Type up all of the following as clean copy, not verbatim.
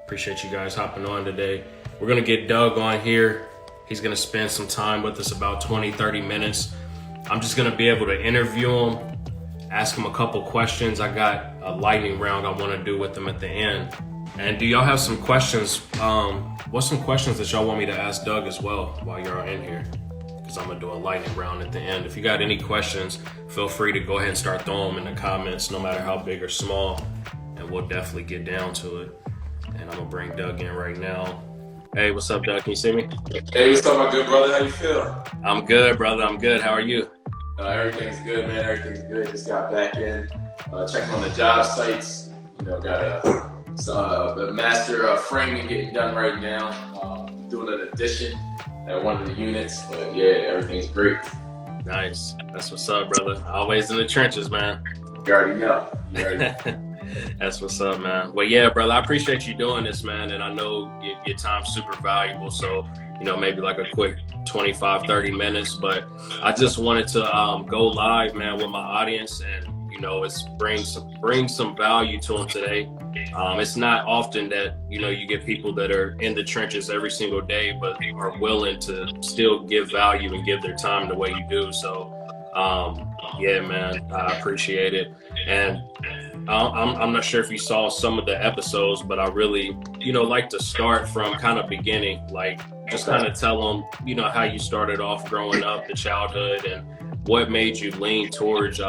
Appreciate you guys hopping on today. We're going to get Doug on here. He's going to spend some time with us, about 20-30 minutes. I'm just going to be able to interview him, ask him a couple questions. I got a lightning round I want to do with him at the end. And do y'all have some questions? What's some questions that y'all want me to ask Doug as well while you're in here? Because I'm going to do a lightning round at the end. If you got any questions, feel free to go ahead and start throwing them in the comments, no matter how big or small, and we'll definitely get down to it. And I'm going to bring Doug in right now. Hey, what's up, Doug? Can you see me? Hey, what's up, my good brother? How you feel? I'm good, brother. I'm good. How are you? Everything's good, man. Everything's good. Just got back in, checking on the job sites. Got a master framing getting done right now. Doing an addition at one of the units, but yeah, everything's great. Nice. That's what's up, brother. Always in the trenches, man. You already know. That's what's up, man. Well, yeah, brother, I appreciate you doing this, man. And I know your time's super valuable. So, maybe like a quick 25-30 minutes. But I just wanted to go live, man, with my audience and, it's bring some value to them today. It's not often that, you get people that are in the trenches every single day, but are willing to still give value and give their time the way you do. So, yeah, man, I appreciate it. And I'm not sure if you saw some of the episodes, but I really, like to start from kind of beginning, like just kind of tell them, how you started off growing up, the childhood, and what made you lean towards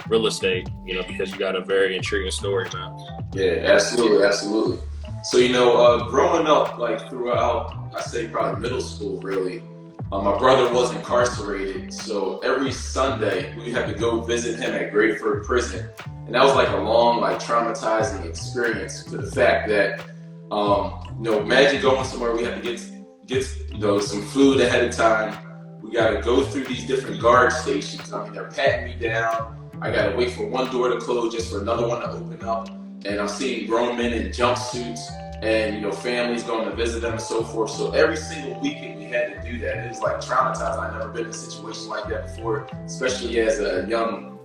real estate, because you got a very intriguing story, man. Yeah, absolutely. So, growing up, like throughout, I say probably middle school, really, my brother was incarcerated. So every Sunday we had to go visit him at Grateford Prison. And that was like a long, traumatizing experience to the fact that, imagine going somewhere we had to get some food ahead of time. We got to go through these different guard stations. They're patting me down. I got to wait for one door to close just for another one to open up. And I'm seeing grown men in jumpsuits and, families going to visit them and so forth. So every single weekend we had to do that. It was traumatizing. I've never been in a situation like that before, especially as a young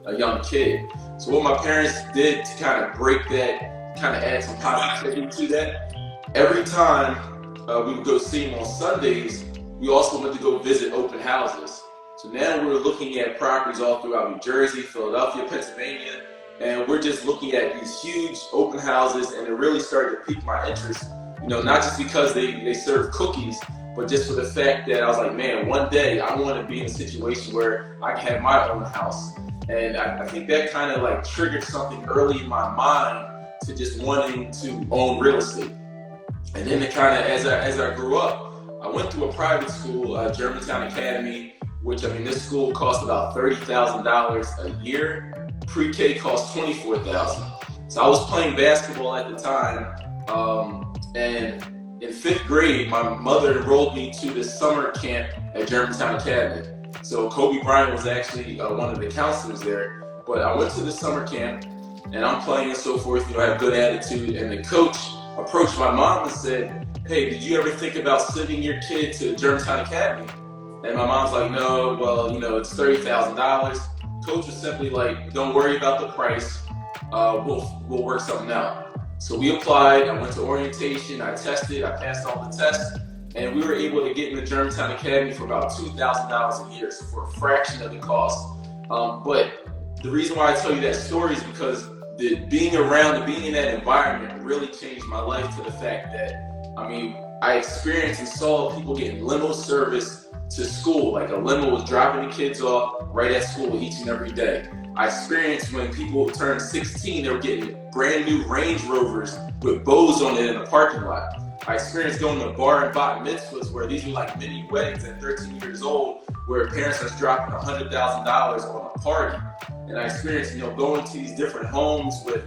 kid. So what my parents did to kind of break that, kind of add some positivity to that, every time we would go see them on Sundays, we also went to go visit open houses. So now we're looking at properties all throughout New Jersey, Philadelphia, Pennsylvania, and we're just looking at these huge open houses, and it really started to pique my interest, not just because they serve cookies, but just for the fact that I was like, man, one day I want to be in a situation where I can have my own house. And I think that kind of triggered something early in my mind to just wanting to own real estate. And then it kind of, as I grew up, I went to a private school, Germantown Academy, which, this school cost about $30,000 a year. Pre-K cost $24,000. So I was playing basketball at the time, and in 5th grade, my mother enrolled me to this summer camp at Germantown Academy. So Kobe Bryant was actually one of the counselors there. But I went to the summer camp, and I'm playing and so forth. I have good attitude, and the coach approached my mom and said, hey, did you ever think about sending your kid to Germantown Academy? And my mom's like, no, well, it's $30,000. Coach was simply like, don't worry about the price. We'll work something out. So we applied. I went to orientation. I tested. I passed all the tests. And we were able to get in the Germantown Academy for about $2,000 a year, so for a fraction of the cost. But the reason why I tell you that story is because being in that environment really changed my life to the fact that, I experienced and saw people getting limo service to school. Like a limo was dropping the kids off right at school each and every day. I experienced when people turned 16, they were getting brand new Range Rovers with bows on it in the parking lot. I experienced going to bar and bat mitzvahs where these were like mini weddings at 13 years old, where parents are dropping $100,000 on a party. And I experienced, going to these different homes with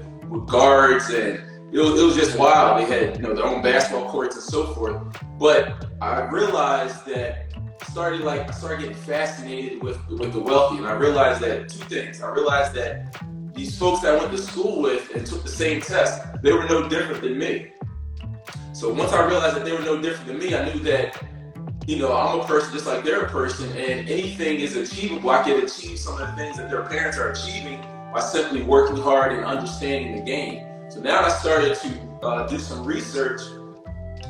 guards, and it was just wild. They had, their own basketball courts and so forth. But I realized that I started getting fascinated with the wealthy, and I realized that two things. I realized that these folks that I went to school with and took the same test, they were no different than me. So once I realized that they were no different than me, I knew that, I'm a person just like they're a person, and anything is achievable. I can achieve some of the things that their parents are achieving by simply working hard and understanding the game. So now I started to do some research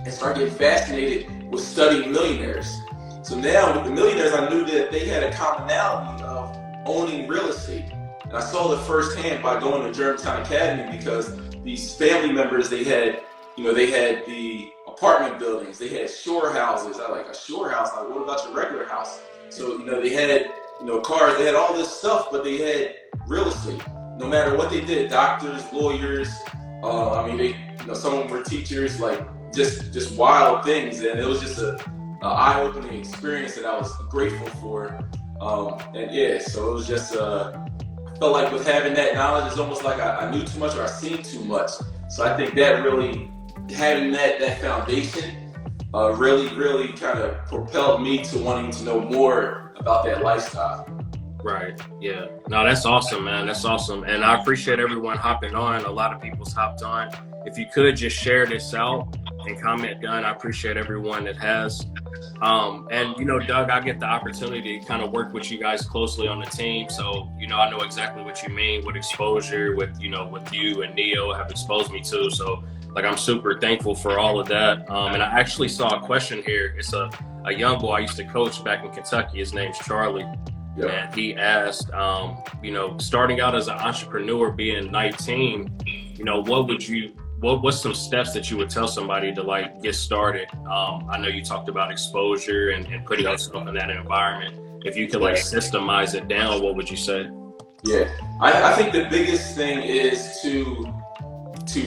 and started getting fascinated with studying millionaires. So now with the millionaires, I knew that they had a commonality of owning real estate. And I saw it firsthand by going to Germantown Academy, because these family members, they had the apartment buildings, they had shore houses. I like a shore house. Like, what about your regular house? So, they had, cars, they had all this stuff, but they had real estate. No matter what they did, doctors, lawyers, some of them were teachers, like just wild things. And it was just an eye-opening experience that I was grateful for. So it was just, I felt like with having that knowledge, it's almost like I knew too much or I seen too much. So I think that really, having that foundation really kind of propelled me to wanting to know more about that lifestyle. Right. Yeah. No, that's awesome, man. That's awesome. And I appreciate everyone hopping on. A lot of people's hopped on. If you could just share this out and comment done, I appreciate everyone that has. Doug, I get the opportunity to kind of work with you guys closely on the team. So, I know exactly what you mean with exposure, with you and Neo have exposed me to. So, I'm super thankful for all of that. And I actually saw a question here. It's a young boy I used to coach back in Kentucky. His name's Charlie. Yeah. And he asked, starting out as an entrepreneur, being 19, what's some steps that you would tell somebody to get started? I know you talked about exposure and putting yourself in that environment. If you could systemize it down, what would you say? Yeah, I think the biggest thing is to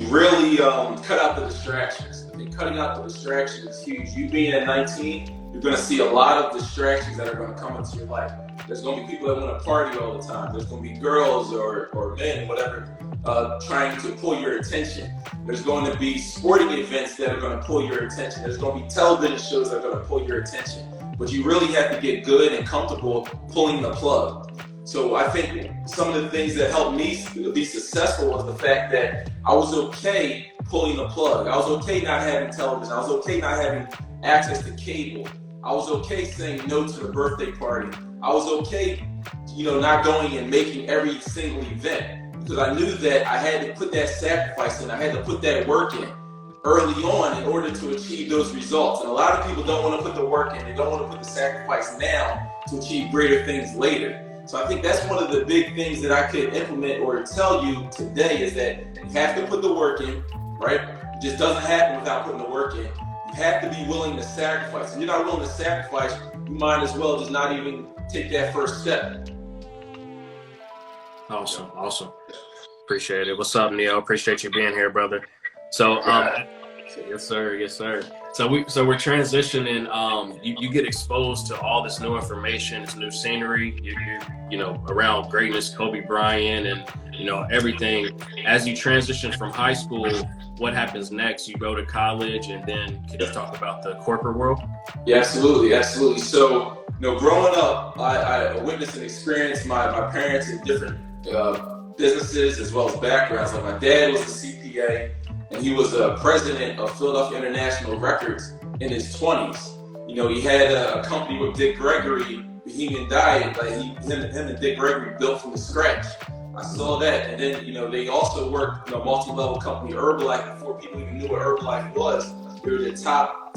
really cut out the distractions. I think cutting out the distractions is huge. You being at 19, you're going to see a lot of distractions that are going to come into your life. There's going to be people that want to party all the time. There's going to be girls or men, whatever, trying to pull your attention. There's going to be sporting events that are going to pull your attention. There's going to be television shows that are going to pull your attention. But you really have to get good and comfortable pulling the plug. So I think some of the things that helped me be successful was the fact that I was okay pulling the plug. I was okay not having television. I was okay not having access to cable. I was okay saying no to the birthday party. I was okay, not going and making every single event, because I knew that I had to put that sacrifice in. I had to put that work in early on in order to achieve those results. And a lot of people don't want to put the work in. They don't want to put the sacrifice now to achieve greater things later. So I think that's one of the big things that I could implement or tell you today, is that you have to put the work in, right? It just doesn't happen without putting the work in. You have to be willing to sacrifice. If you're not willing to sacrifice, you might as well just not even take that first step. Awesome. Appreciate it. What's up, Neo? Appreciate you being here, brother. So, yes, sir. So we're transitioning. You get exposed to all this new information, this new scenery. You're around greatness, Kobe Bryant, and everything. As you transition from high school, what happens next? You go to college, and then can you talk about the corporate world? Yeah, absolutely. So, growing up, I witnessed and experienced my parents in different businesses as well as backgrounds. Like, my dad was a CPA, and he was a president of Philadelphia International Records in his 20s. He had a company with Dick Gregory, Bohemian Diet. Like, him and Dick Gregory built from scratch. I saw that. And then, they also worked in a multi-level company, Herbalife. Before people even knew what Herbalife was, they were the top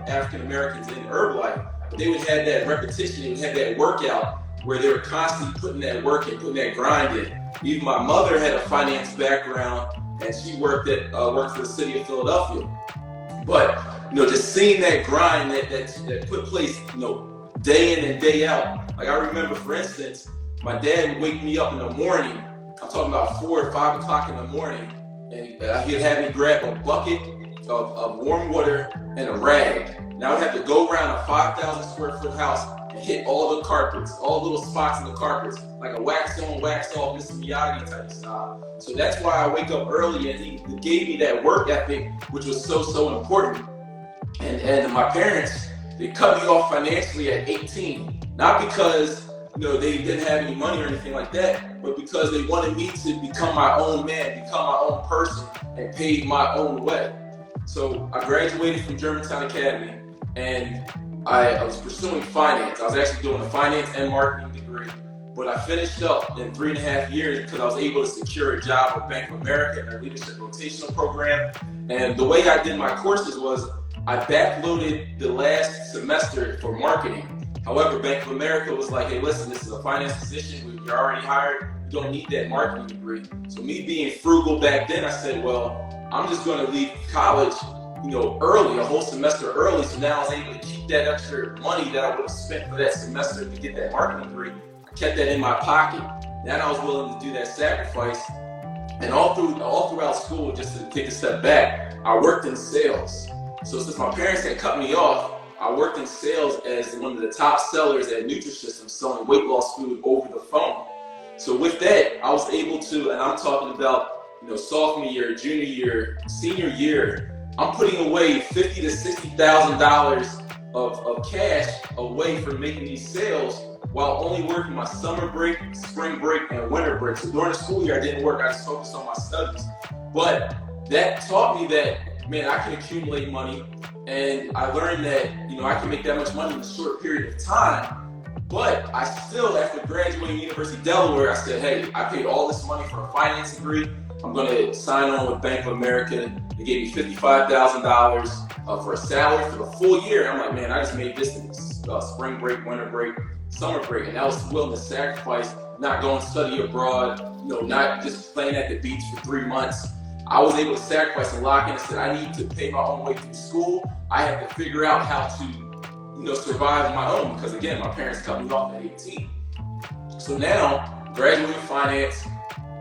African Americans in Herbalife. But they would have that repetition, they would have that workout where they were constantly putting that work in, putting that grind in. Even my mother had a finance background, and she worked for the city of Philadelphia. But just seeing that grind that put place, day in and day out. Like, I remember, for instance, my dad would wake me up in the morning. I'm talking about 4 or 5 o'clock in the morning, and he'd have me grab a bucket of warm water and a rag. Now I'd have to go around a 5,000 square foot house and hit all the carpets, all the little spots in the carpets, like a wax on, wax off, Mr. Miyagi type style. So that's why I wake up early, and he gave me that work ethic, which was so important. And my parents, they cut me off financially at 18, not because they didn't have any money or anything like that, but because they wanted me to become my own man, become my own person, and pay my own way. So I graduated from Germantown Academy, and I was pursuing finance. I was actually doing a finance and marketing degree. but I finished up in 3.5 years because I was able to secure a job with Bank of America in their leadership rotational program. And the way I did my courses was I backloaded the last semester for marketing. However, Bank of America was like, hey, listen, this is a finance position. You're already hired. You don't need that marketing degree. So me being frugal back then, I said, well, I'm just going to leave college, early, a whole semester early. So now I was able to keep that extra money that I would have spent for that semester to get that marketing degree. I kept that in my pocket. Then I was willing to do that sacrifice. And all throughout school, just to take a step back, I worked in sales. So since my parents had cut me off, I worked in sales as one of the top sellers at Nutrisystem, selling weight loss food over the phone. So with that, I was able to, and I'm talking about, sophomore year, junior year, senior year, I'm putting away $50,000 to $60,000 of cash away from making these sales while only working my summer break, spring break, and winter break. So during the school year, I didn't work, I just focused on my studies. But that taught me that, man, I can accumulate money, and I learned that, I can make that much money in a short period of time. But I still, after graduating University of Delaware, I said, hey, I paid all this money for a finance degree. I'm going to sign on with Bank of America. They gave me $55,000 for a salary for the full year. I'm like, man, I just made this in spring break, winter break, summer break. And I was willing to sacrifice, not going to study abroad, not just playing at the beach for 3 months. I was able to sacrifice and lock in and said, I need to pay my own way through school. I have to figure out how to survive on my own, because again, my parents cut me off at 18. So now, graduating finance,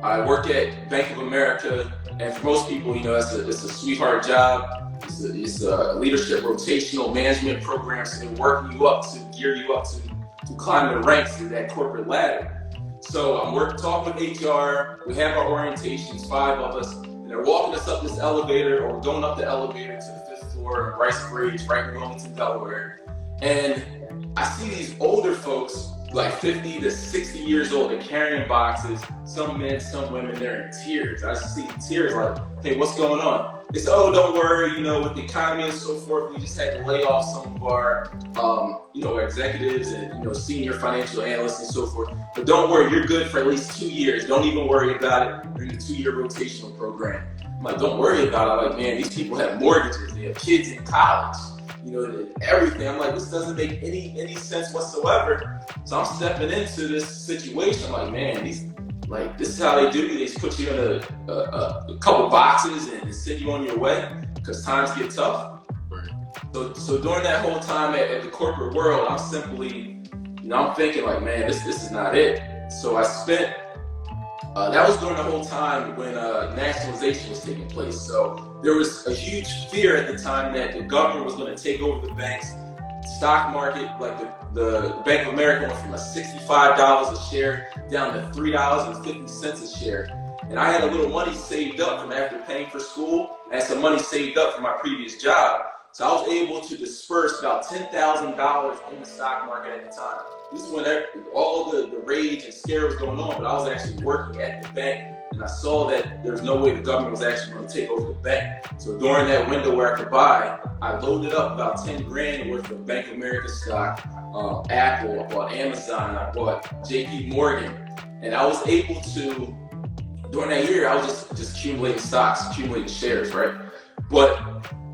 I work at Bank of America, and for most people, it's a sweetheart job. It's a leadership rotational management program, so they're working you up to gear you up to climb the ranks of that corporate ladder. So I'm talking with HR, we have our orientations, 5 of us, and they're walking us up this elevator, or we're going up the elevator to the 5th floor, Rice Bridge, right in Wilmington, Delaware. And I see these older folks, like 50 to 60 years old, they're carrying boxes, some men, some women, they're in tears. I just see tears like, hey, what's going on? They say, oh, don't worry, with the economy and so forth, we just had to lay off some of our, executives and, senior financial analysts and so forth. But don't worry, you're good for at least 2 years. Don't even worry about it. You're in the 2-year rotational program. I'm like, don't worry about it. I'm like, man, these people have mortgages. They have kids in college. Everything. I'm like, this doesn't make any sense whatsoever. So I'm stepping into this situation. I'm like, man, this is how they do. They just put you in a couple boxes and send you on your way because times get tough. So during that whole time at the corporate world, I'm simply, I'm thinking like, man, this is not it. So I spent. That was during the whole time when nationalization was taking place. So there was a huge fear at the time that the government was going to take over the banks. Stock market, like the Bank of America went from $65 a share down to $3.50 a share. And I had a little money saved up from after paying for school. I had some money saved up from my previous job. So I was able to disperse about $10,000 in the stock market at the time. This is when all the rage and scare was going on, but I was actually working at the bank, and I saw that there was no way the government was actually going to take over the bank. So during that window where I could buy, I loaded up about 10 grand worth of Bank of America stock, Apple, I bought Amazon, I bought JP Morgan, and I was able to, during that year, I was just accumulating stocks, accumulating shares, right? But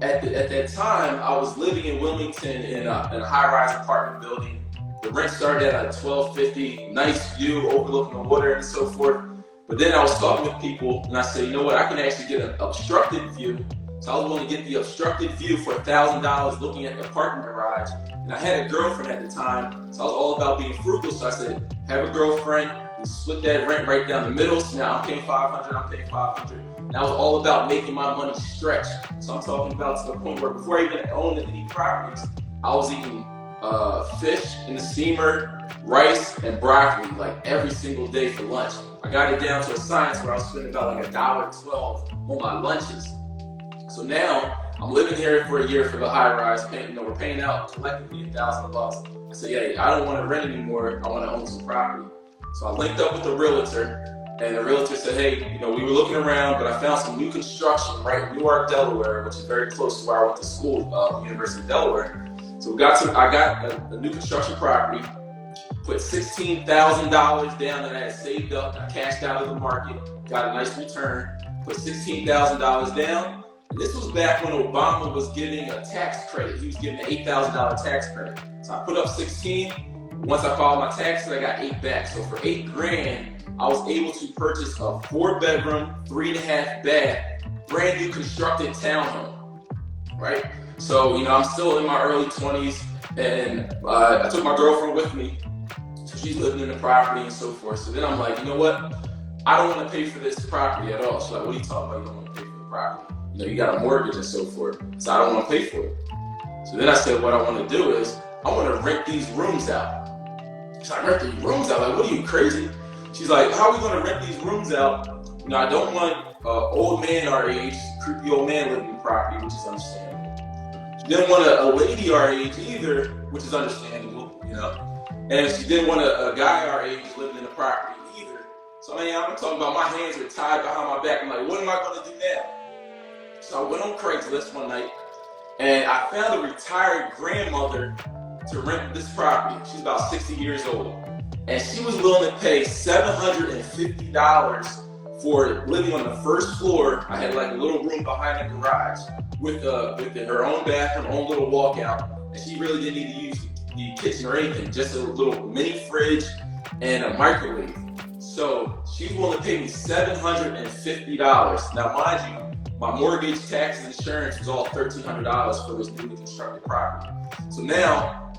at that time, I was living in Wilmington in a high-rise apartment building. The rent started at $12.50, nice view overlooking the water and so forth. But then I was talking with people and I said, you know what, I can actually get an obstructed view. So I was willing to get the obstructed view for $1,000 looking at the parking garage. And I had a girlfriend at the time, so I was all about being frugal. So I said, have a girlfriend, we split that rent right down the middle. So now I'm paying $500, I'm paying $500. And I was all about making my money stretch. So I'm talking about to the point where before I even owned any properties, I was eating fish in the steamer, rice, and broccoli like every single day for lunch. I got it down to a science where I was spending about like $1.12 on my lunches. So now I'm living here for a year for the high rise, we're paying out collectively $1,000. I said, yeah, I don't want to rent anymore. I want to own some property. So I linked up with a realtor, and the realtor said, hey, we were looking around, but I found some new construction right in Newark, Delaware, which is very close to where I went to school, University of Delaware. So I got a new construction property, put $16,000 down that I had saved up. I cashed out of the market, got a nice return, put $16,000 down. And this was back when Obama was giving a tax credit. He was giving an $8,000 tax credit. So I put up 16. Once I filed my taxes, I got 8 back. So for $8,000, I was able to purchase a 4-bedroom, 3.5 bath, brand new constructed townhome, right? So, I'm still in my early 20s, and I took my girlfriend with me. So she's living in the property and so forth. So then I'm like, you know what? I don't want to pay for this property at all. She's like, what are you talking about? You don't want to pay for the property. You got a mortgage and so forth. So I don't want to pay for it. So then I said, what I want to do is, I want to rent these rooms out. She's like, rent these rooms out? Like, what are you, crazy? She's like, how are we going to rent these rooms out? I don't want an old man our age, creepy old man living in the property, which is understandable. She didn't want a lady our age either, which is understandable, And she didn't want a guy our age living in the property either. So, I'm talking about my hands were tied behind my back. I'm like, what am I going to do now? So I went on Craigslist one night, and I found a retired grandmother to rent this property. She's about 60 years old. And she was willing to pay $750 for living on the first floor. I had like a little room behind the garage with her own bathroom, own little walkout. And she really didn't need to use the kitchen or anything, just a little mini fridge and a microwave. So she was willing to pay me $750. Now, mind you, my mortgage, taxes, insurance was all $1,300 for this newly constructed property. So now,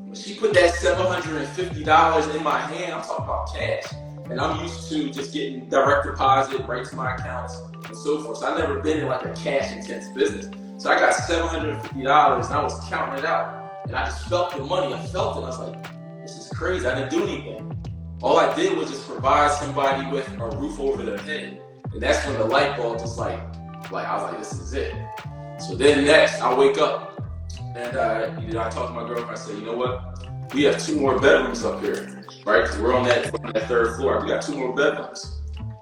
when she put that $750 in my hand, I'm talking about cash. And I'm used to just getting direct deposit right to my accounts and so forth. So I've never been in like a cash intense business. So I got $750 and I was counting it out. And I just felt the money. I felt it. I was like, this is crazy. I didn't do anything. All I did was just provide somebody with a roof over their head. And that's when the light bulb just like I was like, this is it. So then next, I wake up and I talk to my girlfriend. I say, you know what? We have 2 more bedrooms up here, right? Because we're on that 3rd floor. We got 2 more bedrooms.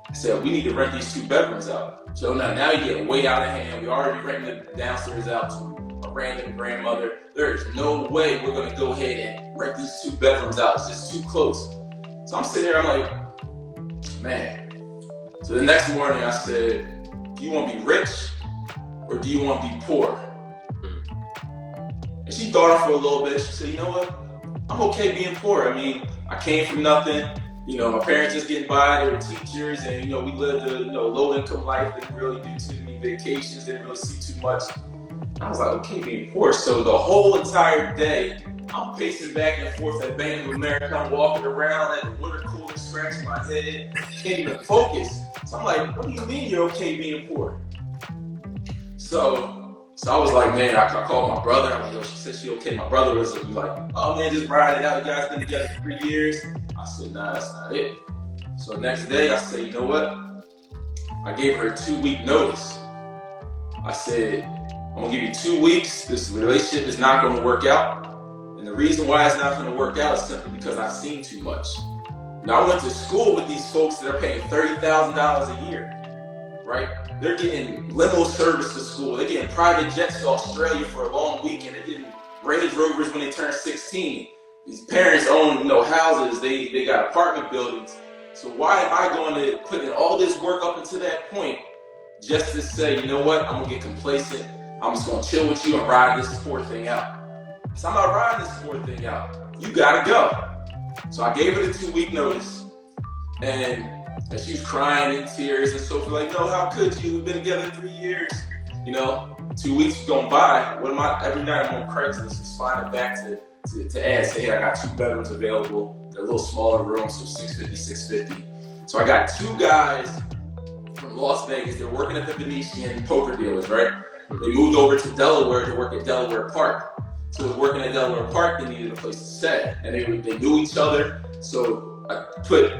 I said, we need to rent these 2 bedrooms out. So now you get way out of hand. We already rented the downstairs out to a random grandmother. There is no way we're going to go ahead and rent these 2 bedrooms out. It's just too close. So I'm sitting there, I'm like, man. So the next morning I said, do you want to be rich or do you want to be poor? And she thought for a little bit. She said, you know what? I'm okay being poor. I came from nothing. My parents just getting by. They were teachers and, we lived a, low income life. Didn't really do too many vacations. Didn't really see too much. I was like, okay, being poor. So the whole entire day, I'm pacing back and forth at Bank of America. I'm walking around at the water cooler, scratching my head. Can't even focus. So I'm like, what do you mean you're okay being poor? So I was like, man, I called my brother. I'm like, yo, she said she okay. My brother was like, oh man, just ride it out. You guys been together for 3 years. I said, nah, that's not it. So next day I said, you know what? I gave her a 2-week notice. I said, I'm gonna give you 2 weeks. This relationship is not gonna work out. And the reason why it's not gonna work out is simply because I've seen too much. Now I went to school with these folks that are paying $30,000 a year, right? They're getting limo service to school. They're getting private jets to Australia for a long weekend. They're getting Range Rovers when they turn 16. These parents own, houses. They got apartment buildings. So why am I going to put in all this work up until that point just to say, you know what? I'm gonna get complacent. I'm just gonna chill with you and ride this poor thing out. So I'm not riding this poor thing out. You gotta go. So I gave her the 2-week notice, and she was crying in tears and so forth. Like, no, how could you? We've been together 3 years. 2 weeks going by. Every night I'm on Craigslist, just finding back to add. Say, hey, I got 2 bedrooms available. They're a little smaller rooms, so $650. So I got 2 guys from Las Vegas. They're working at the Venetian poker dealers, right? They moved over to Delaware to work at Delaware Park. So working at Delaware Park, they needed a place to stay, and they knew each other. So I put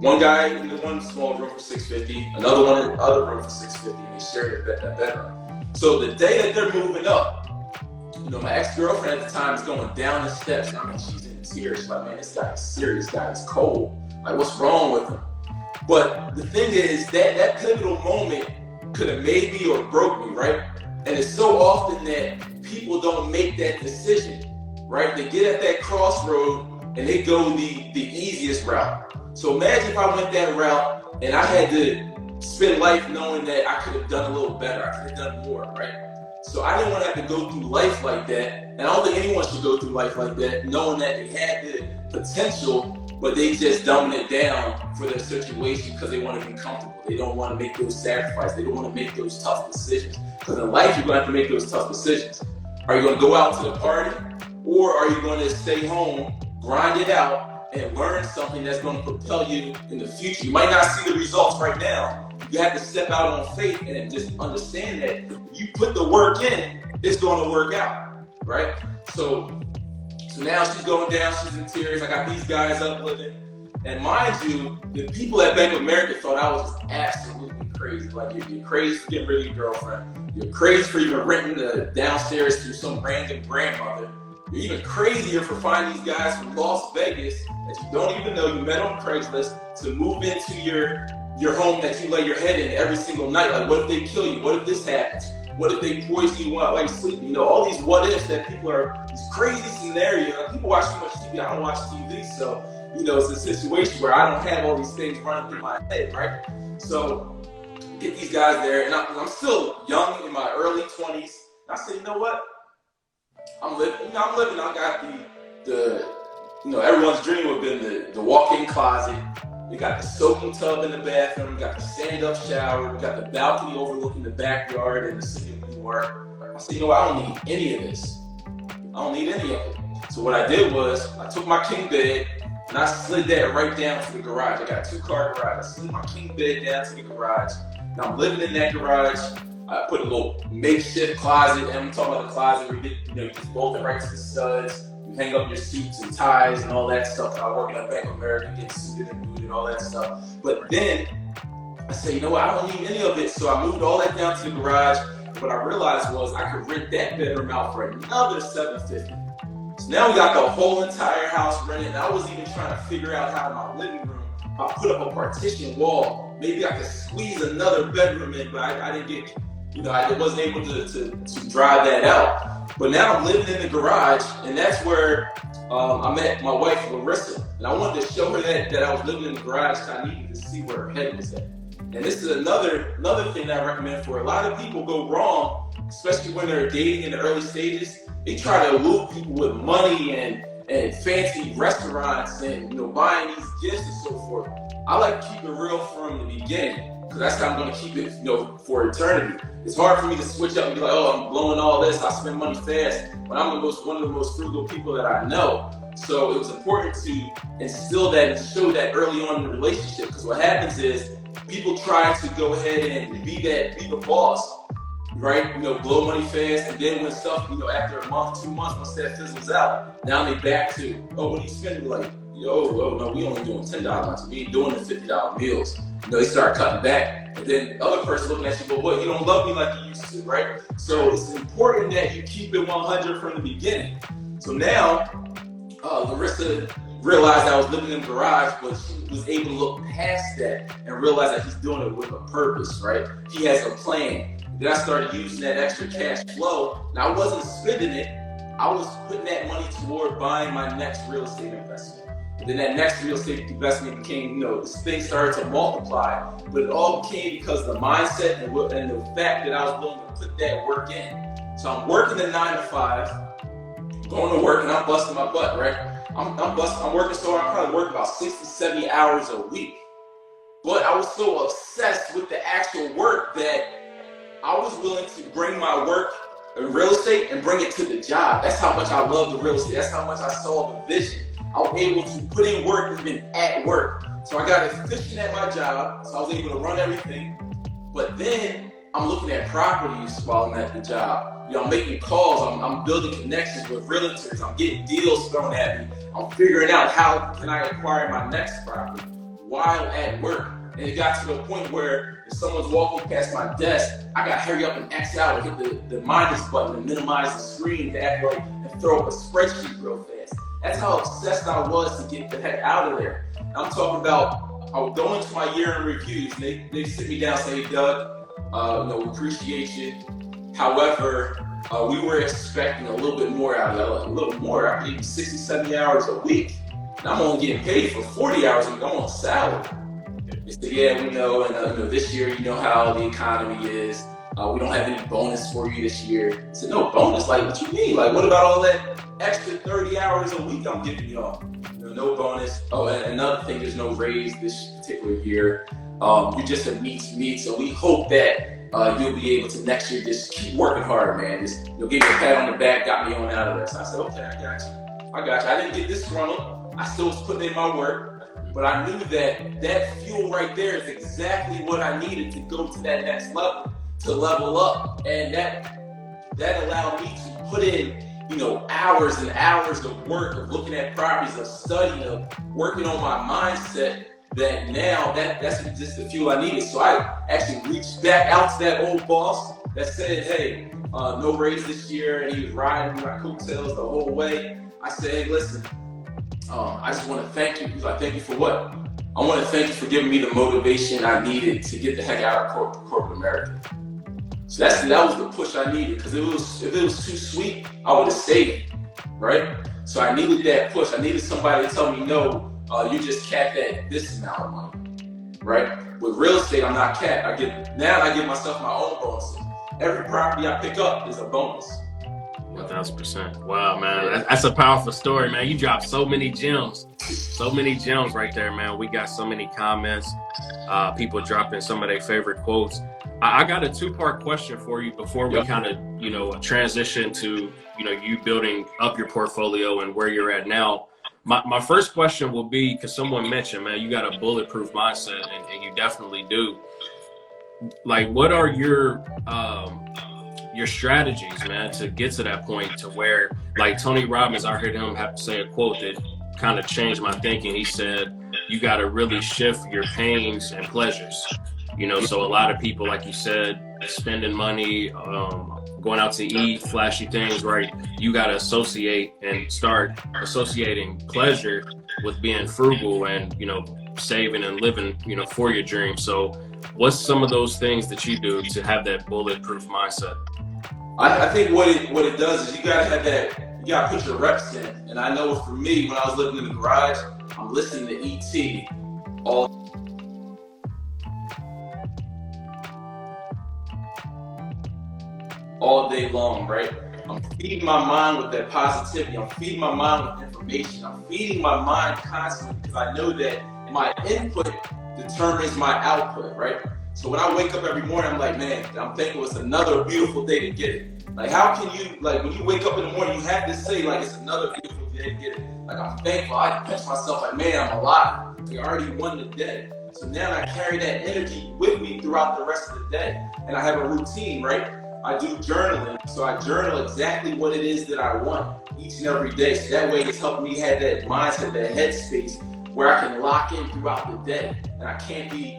one guy in the one small room for $650, another one in the other room for $650, and they shared that bedroom. So the day that they're moving up, my ex-girlfriend at the time is going down the steps. She's in tears. She's like, man, this guy is serious. This guy is cold. Like, what's wrong with him? But the thing is, that pivotal moment could have made me or broke me, right? And it's so often that people don't make that decision, right? They get at that crossroad and they go the easiest route. So imagine if I went that route and I had to spend life knowing that I could have done a little better, I could have done more, right? So I didn't want to have to go through life like that, and I don't think anyone should go through life like that, knowing that they had the potential, but they just dumbing it down for their situation because they want to be comfortable. They don't want to make those sacrifices. They don't want to make those tough decisions. Because in life, you're going to have to make those tough decisions. Are you going to go out to the party, or are you going to stay home, grind it out, and learn something that's going to propel you in the future? You might not see the results right now. You have to step out on faith and just understand that if you put the work in, it's going to work out, right? So now she's going down, she's in tears. I got these guys up living. And mind you, the people at Bank of America thought I was just absolutely crazy. Like, you're crazy for getting rid of your girlfriend. You're crazy for even renting the downstairs to some random grandmother. You're even crazier for finding these guys from Las Vegas that you don't even know, you met on Craigslist, to move into your home that you lay your head in every single night. Like, what if they kill you? What if this happens? What if they poison you while like sleeping? You know, all these what ifs that people are, these crazy scenarios. Like, people watch too much TV. I don't watch TV, so, you know, it's a situation where I don't have all these things running through my head, right? So get these guys there, and I'm still young in my early 20s. I said, you know what? I'm living. I got the everyone's dream would have been the walk-in closet. We got the soaking tub in the bathroom. We got the stand-up shower. We got the balcony overlooking the backyard and the city of New York. I said, you know what? I don't need any of this. I don't need any of it. So what I did was I took my king bed and I slid that right down to the garage. I got a 2-car garage. I slid my king bed down to the garage. Now I'm living in that garage. I put a little makeshift closet, and I'm talking about the closet where you just bolt it right to the studs. You hang up your suits and ties and all that stuff. I work at Bank of America, get suited and booted and all that stuff. But then I said, you know what? I don't need any of it. So I moved all that down to the garage. What I realized was I could rent that bedroom out for another $750. So now we got the whole entire house rented. And I was even trying to figure out how in my living room I put up a partition wall. Maybe I could squeeze another bedroom in, but I didn't get. I wasn't able to drive that out. But now I'm living in the garage, and that's where I met my wife, Larissa. And I wanted to show her that I was living in the garage, because I needed to see where her head was at. And this is another thing that I recommend for a lot of people go wrong, especially when they're dating in the early stages. They try to elude people with money and fancy restaurants and buying these gifts and so forth. I like to keep it real from the beginning, because that's how I'm going to keep it, for eternity. It's hard for me to switch up and be like, oh, I'm blowing all this, I spend money fast, when I'm one of the most frugal people that I know. So it was important to instill that and show that early on in the relationship, because what happens is people try to go ahead and be the boss, right? Blow money fast, and then when stuff, after a month, 2 months, once that fizzles out, now they back to, oh, what are you spending? Like, no, we only doing $10 we ain't doing the $50 meals. They start cutting back, and then the other person looking at you, but what, you don't love me like you used to, right? So it's important that you keep it 100 from the beginning. So now, Larissa realized I was living in the garage, but she was able to look past that and realize that he's doing it with a purpose, right? He has a plan. Then I started using that extra cash flow, and I wasn't spending it. I was putting that money toward buying my next real estate investment. And then that next real estate investment became, this thing started to multiply, but it all came because of the mindset and the fact that I was willing to put that work in. So I'm working the 9 to 5, going to work, and I'm busting my butt, right? I'm working so I probably work about 60, 70 hours a week. But I was so obsessed with the actual work that I was willing to bring my work in real estate and bring it to the job. That's how much I love the real estate. That's how much I saw the vision. I was able to put in work even at work. So I got efficient at my job, so I was able to run everything. But then I'm looking at properties while I'm at the job. I'm making calls, I'm building connections with realtors, I'm getting deals thrown at me. I'm figuring out how can I acquire my next property while at work. And it got to the point where if someone's walking past my desk, I got to hurry up and X out and hit the minus button and minimize the screen to act like and throw up a spreadsheet real fast. That's how obsessed I was to get the heck out of there. I'm talking about, I would go into my year in reviews, and they sit me down and say, hey, Doug, we appreciate you. However, we were expecting a little bit more out of you, a little more, even 60, 70 hours a week. and I'm only getting paid for 40 hours a week. I'm on salary. They said, yeah, we know, and this year, you know how the economy is. We don't have any bonus for you this year. I said, no bonus? Like, what you mean? Like, what about all that extra 30 hours a week I'm giving y'all? No bonus. Oh, and another thing, there's no raise this particular year. You just a meet, so we hope that you'll be able to next year just keep working hard, man. Just give me a pat on the back, got me on out of there. So I said, okay, I got you. I didn't get disgruntled. I still was putting in my work, but I knew that fuel right there is exactly what I needed to go to that next level, to level up, and that allowed me to put in hours and hours of work, of looking at properties, of studying, of working on my mindset. That now that's just the fuel I needed. So I actually reached back out to that old boss that said, hey, no raise this year, and he was riding my coattails the whole way. I said, hey, listen, I just want to thank you. He's like, thank you for what? I want to thank you for giving me the motivation I needed to get the heck out of corporate America. So that was the push I needed, because if it was too sweet, I would have stayed, right? So I needed that push. I needed somebody to tell me, no, you just capped at this amount of money, right? With real estate, I'm not capped. I give myself my own bonuses. Every property I pick up is a bonus. 1,000%. Wow, man, that's a powerful story, man. You dropped so many gems right there, man. We got so many comments, people dropping some of their favorite quotes. I got a two-part question for you before we kind of, transition to, you building up your portfolio and where you're at now. My first question will be, because someone mentioned, man, you got a bulletproof mindset, and you definitely do. Like, what are your strategies, man, to get to that point to where, like Tony Robbins, I heard him have to say a quote that kind of changed my thinking. He said, you got to really shift your pains and pleasures. So a lot of people, like you said, spending money, going out to eat, flashy things, right? You got to associate and start associating pleasure with being frugal and, saving and living, for your dream. So what's some of those things that you do to have that bulletproof mindset? I think what it does is you got to have that, you got to put your reps in. And I know for me, when I was living in the garage, I'm listening to E.T. all day long, right? I'm feeding my mind with that positivity. I'm feeding my mind with information. I'm feeding my mind constantly, because I know that my input determines my output, right? So when I wake up every morning, I'm like, man, I'm thankful it's another beautiful day to get it. Like, how can you, like, when you wake up in the morning, you have to say, like, it's another beautiful day to get it. Like, I'm thankful. I catch myself like, man, I'm alive. I already won the day. So now I carry that energy with me throughout the rest of the day. And I have a routine, right? I do journaling, so I journal exactly what it is that I want each and every day. So that way it's helping me have that mindset, that headspace where I can lock in throughout the day. And I can't be,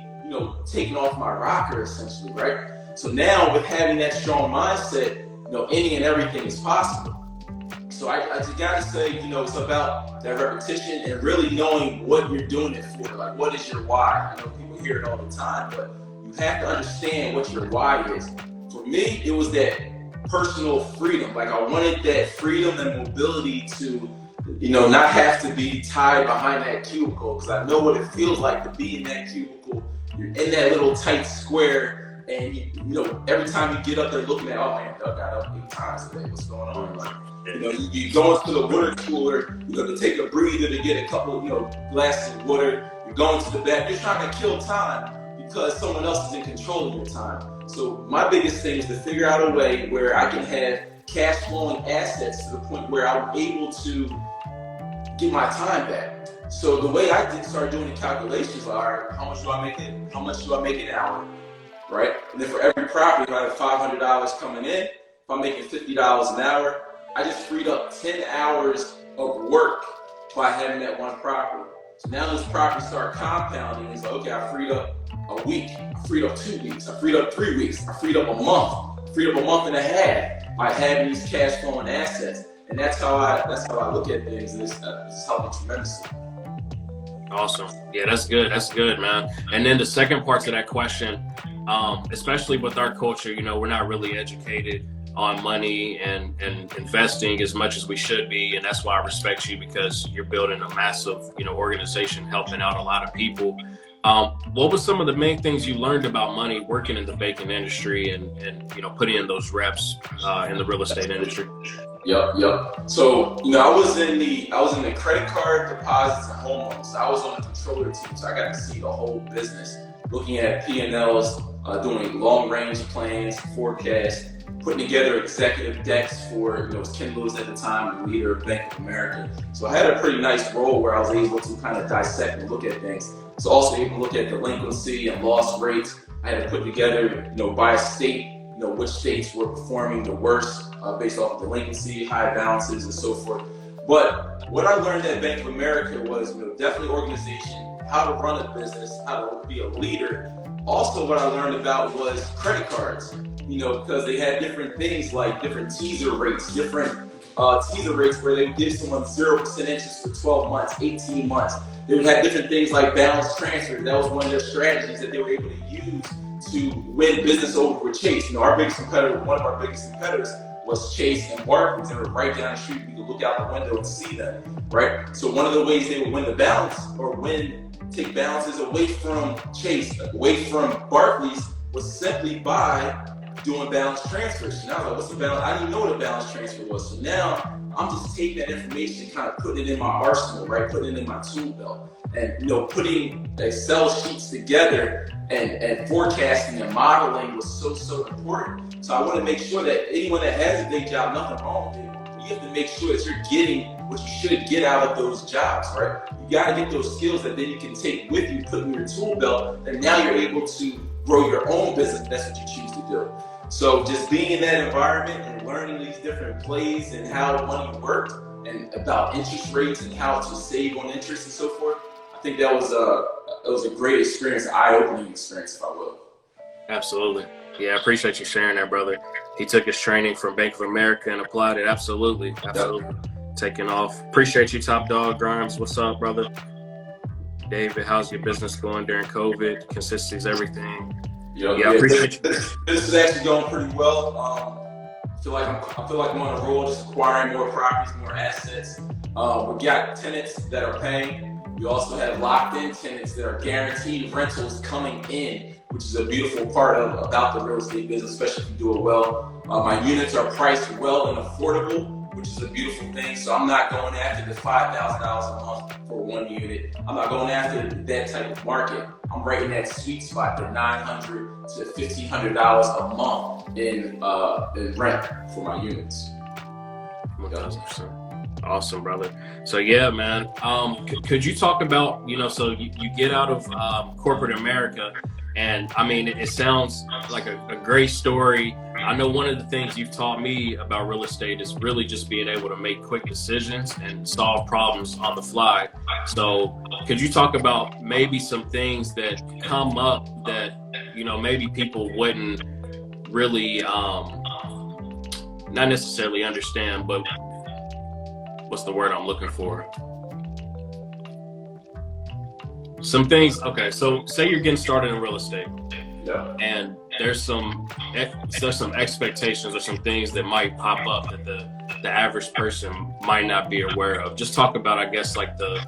taking off my rocker, essentially, right? So now with having that strong mindset, any and everything is possible. So I just gotta say, it's about that repetition and really knowing what you're doing it for. Like, what is your why? I know people hear it all the time, but you have to understand what your why is. For me, it was that personal freedom. Like, I wanted that freedom and mobility to, not have to be tied behind that cubicle, because I know what it feels like to be in that cubicle. You're in that little tight square, and every time you get up there looking at, oh man, Doug got up 8 times today. What's going on? Like, you're going to the water cooler, to take a breather, to get a couple of, glasses of water. You're going to the back. You're trying to kill time because someone else is in control of your time. So my biggest thing is to figure out a way where I can have cash flowing assets to the point where I'm able to get my time back. So the way I did start doing the calculations are, how much do I make an hour, right? And then for every property, if I have $500 coming in, if I'm making $50 an hour, I just freed up 10 hours of work by having that one property. So now those properties start compounding. It's like, okay, I freed up a week, I freed up 2 weeks, I freed up 3 weeks, I freed up a month, I freed up a month and a half by having these cash flowing assets. And that's how I look at things, and it's helped me tremendously. Awesome. Yeah, that's good, man. And then the second part to that question, especially with our culture, we're not really educated on money and investing as much as we should be. And that's why I respect you, because you're building a massive, organization, helping out a lot of people. What was some of the main things you learned about money working in the banking industry and putting in those reps in the real estate industry? Yep. So, I was in the credit card deposits and home loans. So I was on the controller team, so I got to see the whole business, looking at P&Ls, doing long range plans, forecasts, putting together executive decks for, it was Ken Lewis at the time, the leader of Bank of America. So I had a pretty nice role where I was able to kind of dissect and look at things. So also able to look at delinquency and loss rates. I had to put together, by state, which states were performing the worst based off of delinquency, high balances, and so forth. But what I learned at Bank of America was, definitely organization, how to run a business, how to be a leader. Also, what I learned about was credit cards, because they had different things like different teaser rates where they would give someone 0% interest for 12 months, 18 months. They would have different things like balance transfers. That was one of their strategies that they were able to use to win business over with Chase. One of our biggest competitors was Chase and Barclays. They were right down the street. You could look out the window and see them, right? So one of the ways they would win the balance or take balances away from Chase, away from Barclays, was simply by doing balance transfers. Now I was like, what's the balance? I didn't know what a balance transfer was. So now I'm just taking that information, kind of putting it in my arsenal, right? Putting it in my tool belt. And putting Excel sheets together and forecasting and modeling was so important. So I want to make sure that anyone that has a day job, nothing wrong with it. You have to make sure that you're getting what you should get out of those jobs, right? You got to get those skills that then you can take with you, put in your tool belt, and now you're able to grow your own business if that's what you choose to do. So just being in that environment and learning these different plays and how money worked and about interest rates and how to save on interest and so forth, I think that was a great experience, eye-opening experience, if I will. Absolutely. Yeah, I appreciate you sharing that, brother. He took his training from Bank of America and applied it. Absolutely. Yep. Taking off. Appreciate you, Top Dog. Grimes, what's up, brother? David, how's your business going during COVID? Consistency is everything. Yeah, I appreciate you. This is actually going pretty well. I feel like I'm on a roll, just acquiring more properties, more assets. We got tenants that are paying. We also have locked-in tenants that are guaranteed rentals coming in, which is a beautiful part about the real estate business, especially if you do it well. My units are priced well and affordable, which is a beautiful thing. So I'm not going after the $5,000 a month for one unit. I'm not going after that type of market. I'm right in that sweet spot, the $900 to $1,500 a month in rent for my units. 1,000%. Awesome, brother. So yeah, man. Could you talk about, so you get out of corporate America, and I mean, it sounds like a great story. I know one of the things you've taught me about real estate is really just being able to make quick decisions and solve problems on the fly. So could you talk about maybe some things that come up that, maybe people wouldn't really, not necessarily understand, but what's the word I'm looking for? Some things. Okay, so say you're getting started in real estate, and there's some expectations or some things that might pop up that the average person might not be aware of. Just talk about, I guess, like the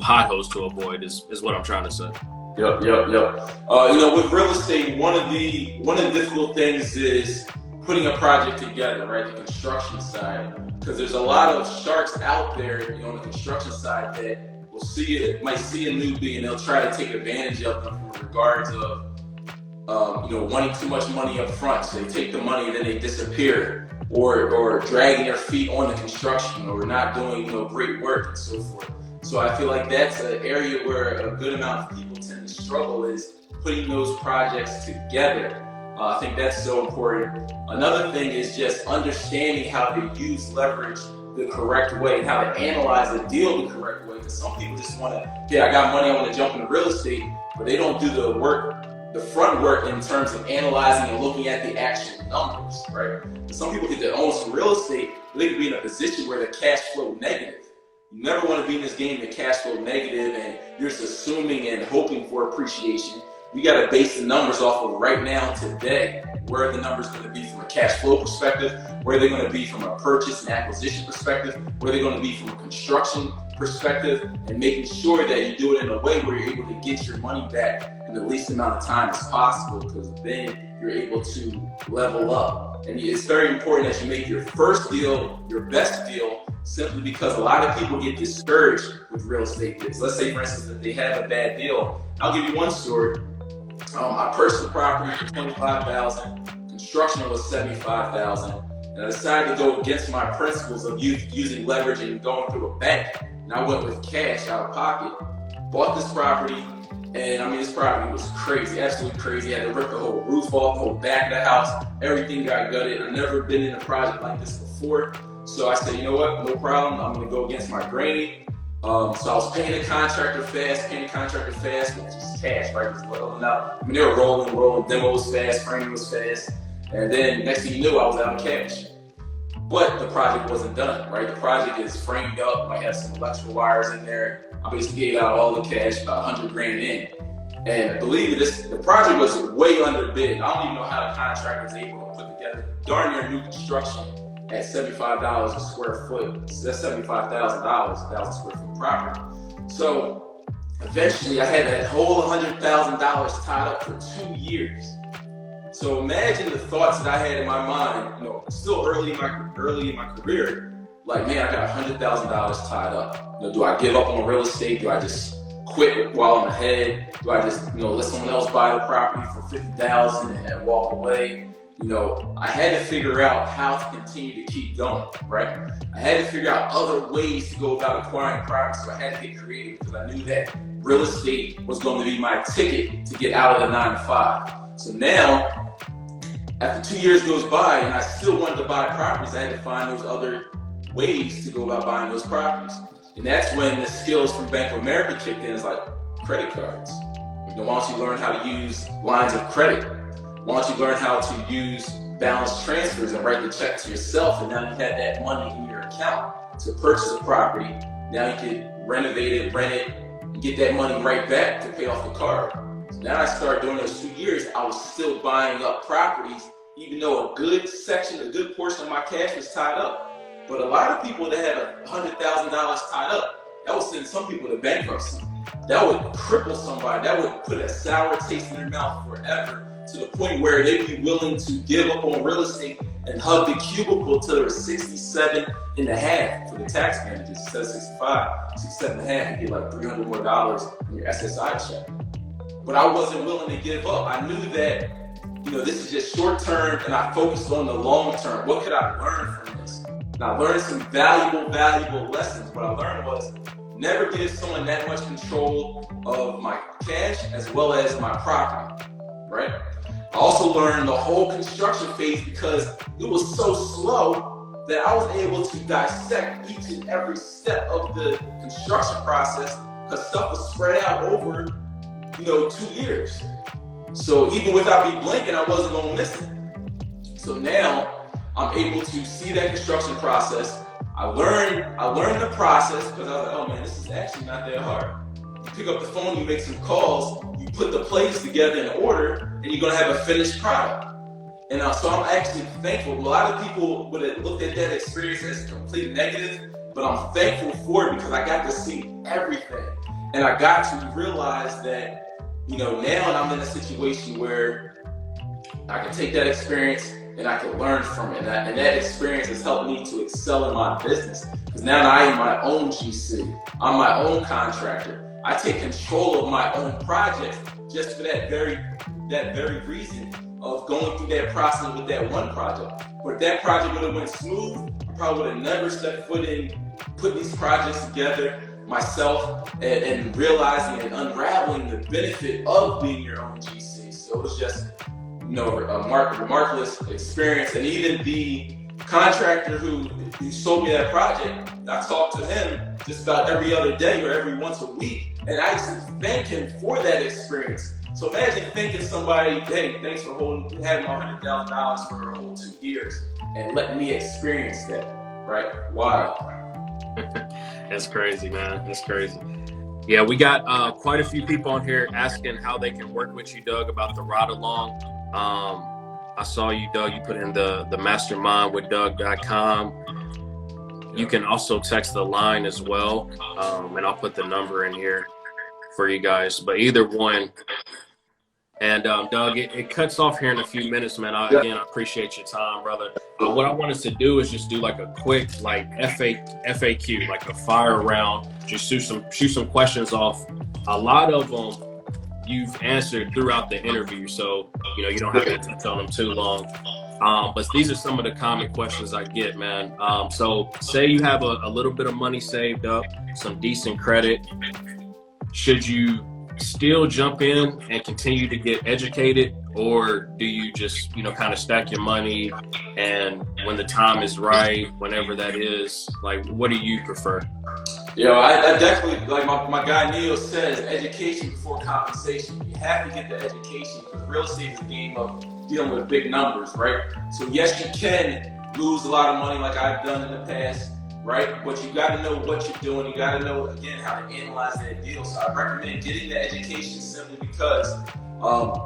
potholes to avoid is what I'm trying to say. Yep. With real estate, one of the difficult things is putting a project together, right? The construction side, because there's a lot of sharks out there, on the construction side that might see a newbie and they'll try to take advantage of them in regards of, wanting too much money up front. So they take the money and then they disappear, or dragging their feet on the construction, or not doing, great work and so forth. So I feel like that's an area where a good amount of people tend to struggle, is putting those projects together. I think that's so important. Another thing is just understanding how to use leverage the correct way and how to analyze a deal the correct way. Because some people just want to, I got money, I want to jump into real estate, but they don't do the work, the front work in terms of analyzing and looking at the actual numbers, right? Because some people get to own some real estate, but they can be in a position where they're cash flow negative. You never want to be in this game that cash flow negative and you're just assuming and hoping for appreciation. we got to base the numbers off of right now, today. Where are the numbers going to be from a cash flow perspective? Where are they going to be from a purchase and acquisition perspective? Where are they going to be from a construction perspective? And making sure that you do it in a way where you're able to get your money back in the least amount of time as possible, because then you're able to level up. And it's very important that you make your first deal your best deal, simply because a lot of people get discouraged with real estate deals. Let's say, for instance, that they have a bad deal. I'll give you one story. I purchased the property for $25,000. Construction was $75,000. And I decided to go against my principles of using leverage and going through a bank. And I went with cash out of pocket, bought this property. And I mean, this property was crazy, absolutely crazy. I had to rip the whole roof off, the whole back of the house. Everything got gutted. I've never been in a project like this before. So I said, you know what, no problem. I'm going to go against my grain. So I was paying the contractor fast, with just cash, right? Just rolling out. I mean, they were rolling. Demo was fast, framing was fast. And then next thing you knew, I was out of cash. But the project wasn't done, right? The project is framed up. I have some electrical wires in there. I basically gave out all the cash, about 100 grand in. And believe it, the project was way underbid. I don't even know how the contractor was able to put together darn near new construction at $75 a square foot. So that's $75,000, 1,000 square foot property. So eventually I had that whole $100,000 tied up for 2 years. So imagine the thoughts that I had in my mind, still early in my career, like, man, I got $100,000 tied up. Do I give up on real estate? Do I just quit while I'm ahead? Do I just, let someone else buy the property for $50,000 and walk away? I had to figure out how to continue to keep going, right? I had to figure out other ways to go about acquiring property, so I had to get creative, because I knew that real estate was going to be my ticket to get out of the 9-to-5. So now, after 2 years goes by and I still wanted to buy properties, I had to find those other ways to go about buying those properties. And that's when the skills from Bank of America kicked in. It's like credit cards. Why don't you learn how to use lines of credit? Why don't you learn how to use balance transfers and write the check to yourself, and now you have that money in your account to purchase a property. Now you can renovate it, rent it, and get that money right back to pay off the card. So now I started doing those 2 years, I was still buying up properties, even though a good portion of my cash was tied up. But a lot of people that have $100,000 tied up, that would send some people to bankruptcy. That would cripple somebody. That would put a sour taste in their mouth forever, to the point where they'd be willing to give up on real estate and hug the cubicle till they were 67 and a half for the tax managers. Instead of 65, 67 and a half, you get like $300 more in your SSI check. But I wasn't willing to give up. I knew that, this is just short term, and I focused on the long term. What could I learn from this? And I learned some valuable lessons. What I learned was never give someone that much control of my cash as well as my property, right? I also learned the whole construction phase, because it was so slow that I was able to dissect each and every step of the construction process, because stuff was spread out over, 2 years. So even without me blinking, I wasn't going to miss it. So now I'm able to see that construction process. I learned the process, because I was like, oh man, this is actually not that hard. You pick up the phone, you make some calls, you put the plays together in order, and you're going to have a finished product. And so I'm actually thankful. A lot of people would have looked at that experience as a complete negative, but I'm thankful for it, because I got to see everything. And I got to realize that, now I'm in a situation where I can take that experience and I can learn from it. And that experience has helped me to excel in my business, because now I am my own GC. I'm my own contractor. I take control of my own projects, just for that very reason of going through that process with that one project. But if that project would have went smooth, I probably would have never stepped foot in, put these projects together myself, and realizing and unraveling the benefit of being your own GC. So it was just, a remarkable experience. And even the contractor who sold me that project, I talked to him just about every other day or every once a week, and I used to thank him for that experience. So imagine thanking somebody, hey, thanks for having my $100,000 for a whole 2 years and letting me experience that, right? Wow. That's crazy, man. That's crazy. Yeah, we got quite a few people on here asking how they can work with you, Doug, about the ride along. I saw you, Doug. You put in the mastermind with Doug.com. You can also text the line as well, and I'll put the number in here for you guys. But either one. And Doug, it cuts off here in a few minutes, man. Again, I appreciate your time, brother. What I want us to do is just do like a quick FAQ, like a fire round. Just shoot some questions off. A lot of them you've answered throughout the interview, so you don't have to touch on them too long. But these are some of the common questions I get, man. So say you have a little bit of money saved up, some decent credit. Should you still jump in and continue to get educated, or do you just kind of stack your money, and when the time is right, whenever that is, like, what do you prefer? I definitely, like my guy Neil says, education before compensation. You have to get the education, because real estate is a game of dealing with big numbers, right? So yes, you can lose a lot of money like I've done in the past, right? But you got to know what you're doing. You got to know, again, how to analyze that deal. So I recommend getting the education simply because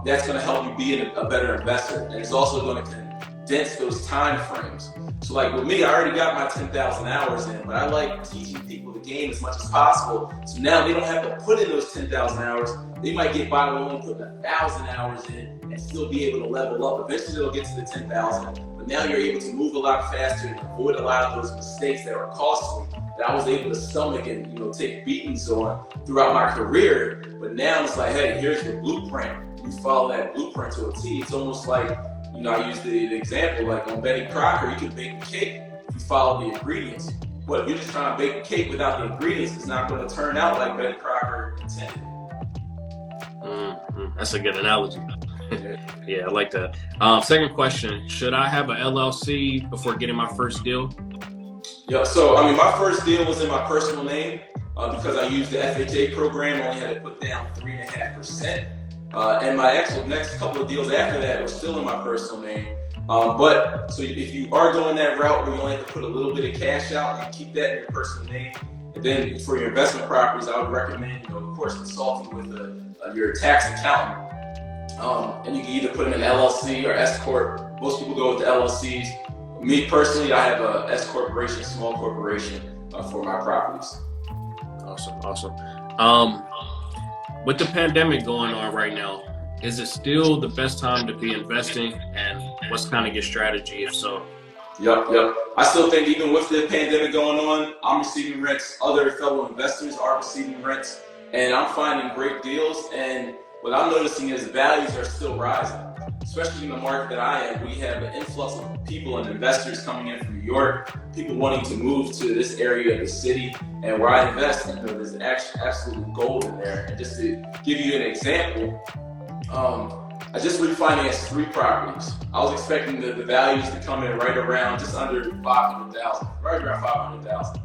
that's going to help you be a better investor. And it's also going to condense those time frames. So like with me, I already got my 10,000 hours in, but I like teaching people the game as much as possible. So now they don't have to put in those 10,000 hours. They might get by with only putting 1,000 hours in and still be able to level up. Eventually they'll get to the 10,000. Now you're able to move a lot faster and avoid a lot of those mistakes that are costly that I was able to stomach and take beatings on throughout my career. But now it's like, hey, here's your blueprint. You follow that blueprint to a T. It's almost like, I use the example, like on Betty Crocker, you can bake a cake if you follow the ingredients. But if you're just trying to bake a cake without the ingredients, it's not going to turn out like Betty Crocker intended. That's a good analogy. Yeah, I like that. Second question, should I have an LLC before getting my first deal? Yeah, so my first deal was in my personal name because I used the FHA program. I only had to put down 3.5%. And my actual next couple of deals after that were still in my personal name. But so if you are going that route where you only have to put a little bit of cash out, you keep that in your personal name. And then for your investment properties, I would recommend, of course, consulting with your tax accountant. And you can either put them in LLC or S Corp. Most people go with the LLCs. Me personally, I have a S corporation, small corporation for my properties. Awesome. With the pandemic going on right now, is it still the best time to be investing? And what's kind of your strategy, if so? Yep. I still think even with the pandemic going on, I'm receiving rents. Other fellow investors are receiving rents, and I'm finding great deals. And what I'm noticing is values are still rising, especially in the market that I am. We have an influx of people and investors coming in from New York, people wanting to move to this area of the city, and where I invest, there's absolute gold in there. And just to give you an example, I just refinanced 3 properties. I was expecting the values to come in right around just under 500,000, right around 500,000.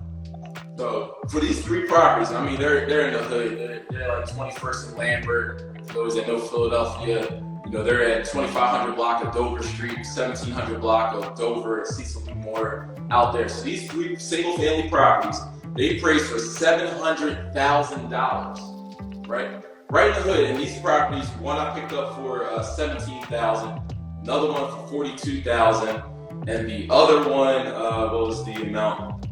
So for these 3 properties, they're in the hood. They're like 21st and Lambert. For those that know Philadelphia, they're at 2500 block of Dover Street, 1700 block of Dover, Cecil B. Moore out there. So these 3 single family properties, they appraised for $700,000, right? Right in the hood. And these properties, one I picked up for $17,000, another one for $42,000, and the other one, what was the amount?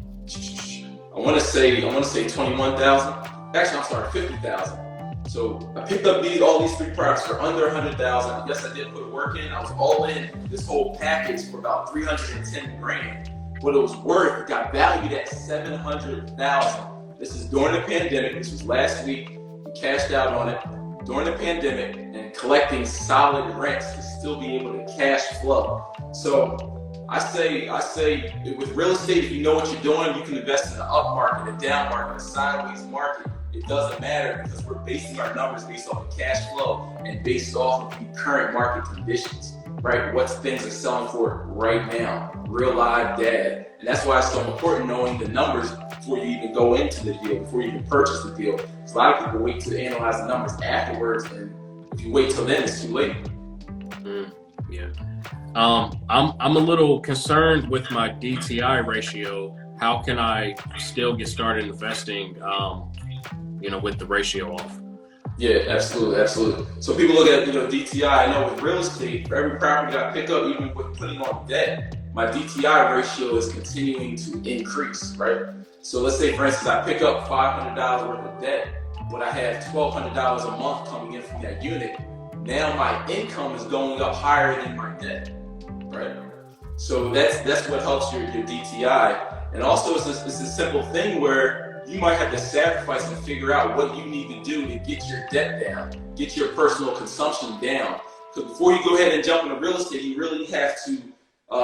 I want to say $21,000. Actually, I'm sorry, $50,000. So I picked up all these 3 properties for under $100,000. Yes, I did put work in. I was all in this whole package for about $310,000. What it was worth, it got valued at $700,000. This is during the pandemic. This was last week. We cashed out on it during the pandemic and collecting solid rents to still be able to cash flow. So I say with real estate, if you know what you're doing, you can invest in the up market, a down market, a sideways market. It doesn't matter because we're basing our numbers based off of cash flow and based off of the current market conditions, right? What things are selling for right now, real live data. And that's why it's so important knowing the numbers before you even go into the deal, before you even purchase the deal. Because a lot of people wait to analyze the numbers afterwards, and if you wait till then, it's too late. Yeah. I'm a little concerned with my DTI ratio. How can I still get started investing? with the ratio off. Yeah, absolutely, absolutely. So people look at, DTI. I know with real estate, for every property that I pick up, even with putting on debt, my DTI ratio is continuing to increase, right? So let's say, for instance, I pick up $500 worth of debt, but I have $1,200 a month coming in from that unit. Now my income is going up higher than my debt, right? So that's what helps your DTI. And also it's a simple thing where you might have to sacrifice and figure out what you need to do to get your debt down, get your personal consumption down. Because before you go ahead and jump into real estate, you really have to you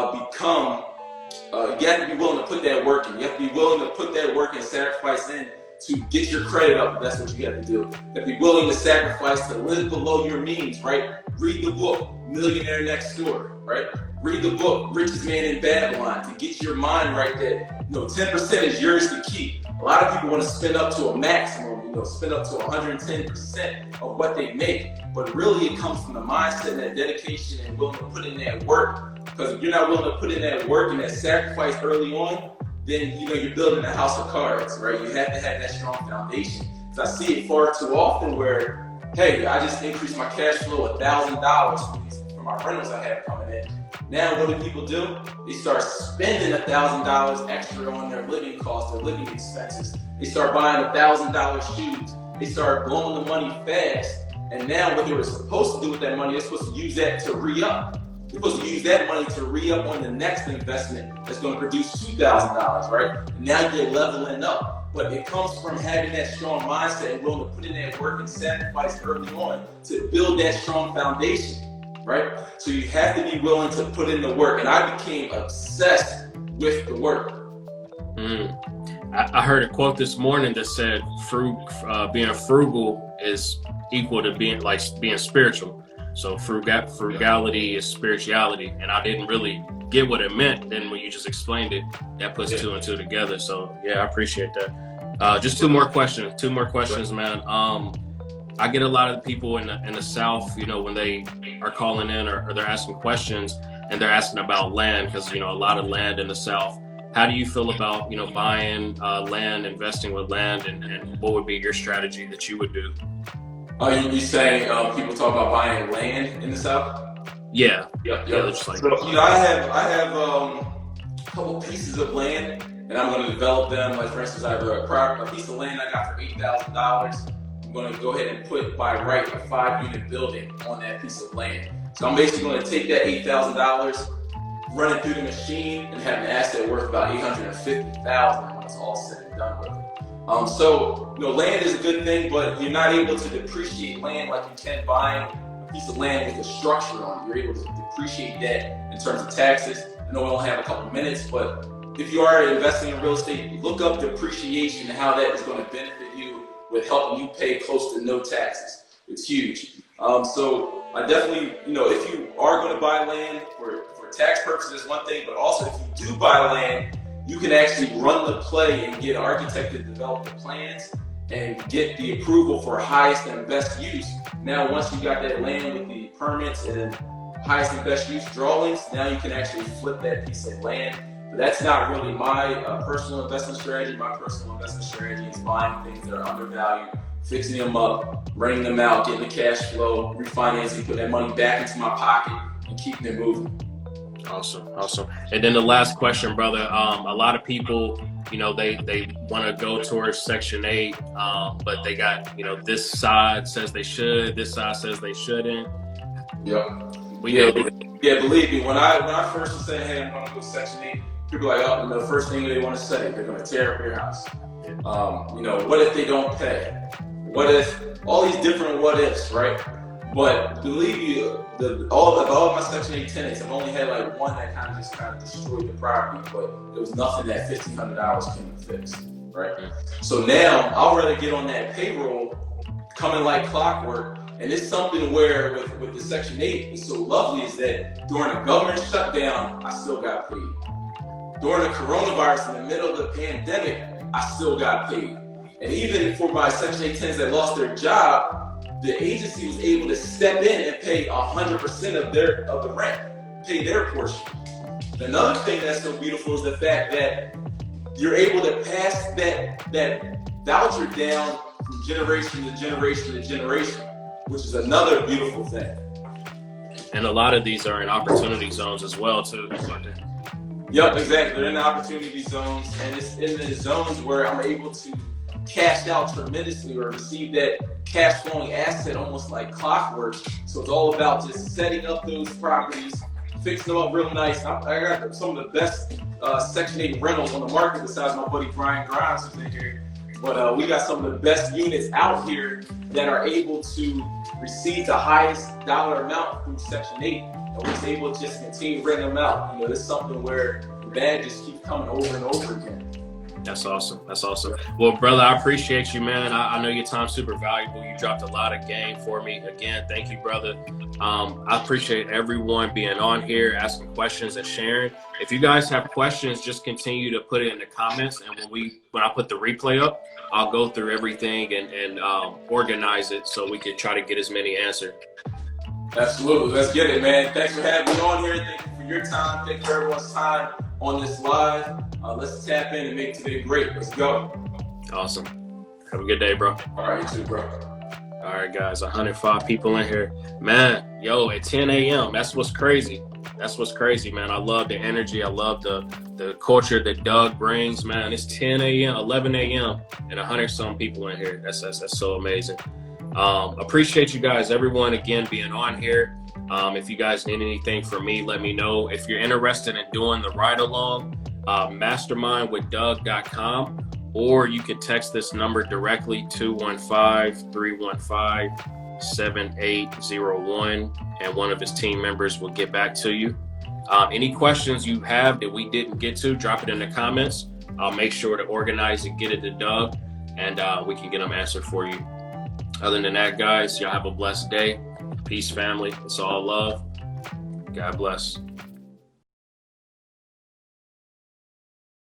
have to be willing to put that work in. You have to be willing to put that work and sacrifice in to get your credit up, if that's what you have to do. You have to be willing to sacrifice to live below your means, right? Read the book, Millionaire Next Door, right? Read the book, Richest Man in Babylon, to get your mind right there. 10% is yours to keep. A lot of people want to spend up to a maximum, spend up to 110% of what they make. But really it comes from the mindset and that dedication and willing to put in that work. Because if you're not willing to put in that work and that sacrifice early on, then you're building a house of cards, right? You have to have that strong foundation. Because I see it far too often where, hey, I just increased my cash flow $1,000 from my rentals I have coming in. Now what do people do? They start spending $1,000 extra on their living costs, their living expenses. They start buying $1,000 shoes. They start blowing the money fast. And now what they were supposed to do with that money, they're supposed to use that to re-up. You're supposed to use that money to re-up on the next investment that's going to produce $2,000, right? And now you're leveling up. But it comes from having that strong mindset and willing to put in that work and sacrifice early on to build that strong foundation, right? So you have to be willing to put in the work. And I became obsessed with the work. I heard a quote this morning that said being frugal is equal to being spiritual. So frugality is spirituality, and I didn't really get what it meant. Then when you just explained it, that puts two and two together. So yeah, I appreciate that. Just two more questions, man. I get a lot of people in the South, when they are calling in or they're asking questions and they're asking about land, because a lot of land in the South. How do you feel about buying land, investing with land, and what would be your strategy that you would do? You saying people talk about buying land in the South? Yeah. Yeah. Just like, so, I have a couple pieces of land, and I'm going to develop them. Like for instance, I have a piece of land I got for $8,000. I'm going to go ahead and put by right a 5-unit building on that piece of land. So I'm basically going to take that $8,000, run it through the machine, and have an asset worth about $850,000 when it's all said and done with it. Land is a good thing, but you're not able to depreciate land like you can buying a piece of land with a structure on it. You're able to depreciate that in terms of taxes. I know we only have a couple minutes, but if you are investing in real estate, look up depreciation and how that is going to benefit you with helping you pay close to no taxes. It's huge. So I definitely, if you are going to buy land for tax purposes, is one thing, but also if you do buy land, you can actually run the play and get an architect to develop the plans and get the approval for highest and best use. Now, once you got that land with the permits and highest and best use drawings, now you can actually flip that piece of land. But that's not really my personal investment strategy. My personal investment strategy is buying things that are undervalued, fixing them up, renting them out, getting the cash flow, refinancing, putting that money back into my pocket, and keeping it moving. Awesome. And then the last question, brother. A lot of people, they want to go towards Section 8, but they got, this side says they should, this side says they shouldn't. Yeah. Believe me, when I first was saying, hey, I'm going to go Section 8, people are like, the first thing they want to say, they're going to tear up your house. What if they don't pay? What if, all these different what ifs, right? But believe you, all of my Section 8 tenants, I've only had like one that kind of destroyed the property, but there was nothing that $1,500 couldn't fix, right? So now I'll rather get on that payroll coming like clockwork. And it's something where with the Section 8, it's so lovely is that during a government shutdown, I still got paid. During the coronavirus in the middle of the pandemic, I still got paid. And even for my Section 8 tenants that lost their job, the agency was able to step in and pay 100% of the rent, pay their portion. Another thing that's so beautiful is the fact that you're able to pass that voucher down from generation to generation to generation, which is another beautiful thing. And a lot of these are in opportunity zones as well, too. Yep, exactly. They're in the opportunity zones, and it's in the zones where I'm able to cash out tremendously or receive that cash flowing asset almost like clockwork. So it's all about just setting up those properties, fixing them up real nice. I got some of the best Section 8 rentals on the market besides my buddy Brian Grimes who's in here. But we got some of the best units out here that are able to receive the highest dollar amount through Section 8. And we're able to just continue renting them out. You know, this is something where the bag just keeps coming over and over again. That's awesome. That's awesome. Well, brother, I appreciate you, man. I know your time's super valuable. You dropped a lot of game for me. Again, thank you, brother. I appreciate everyone being on here, asking questions and sharing. If you guys have questions, just continue to put it in the comments. And when I put the replay up, I'll go through everything and organize it so we can try to get as many answered. Absolutely. Let's get it, man. Thanks for having me on here. Thank you for your time. Thank you for everyone's time on this live. Let's tap in and make today great. Let's go. Awesome. Have a good day, bro. All right, you too, bro. All right, guys, 105 people in here. Man, yo, at 10 a.m., that's what's crazy. That's what's crazy, man. I love the energy. I love the culture that Doug brings, man. It's 10 a.m., 11 a.m., and 100-some people in here. That's so amazing. Appreciate you guys, everyone, again, being on here. If you guys need anything from me, let me know. If you're interested in doing the ride-along, mastermindwithdoug.com, or you can text this number directly, 215-315-7801, and one of his team members will get back to you. Any questions you have that we didn't get to, drop it in the comments. I'll make sure to organize and get it to Doug, and we can get them answered for you. Other than that, guys, y'all have a blessed day. Peace, family. It's all love. God bless.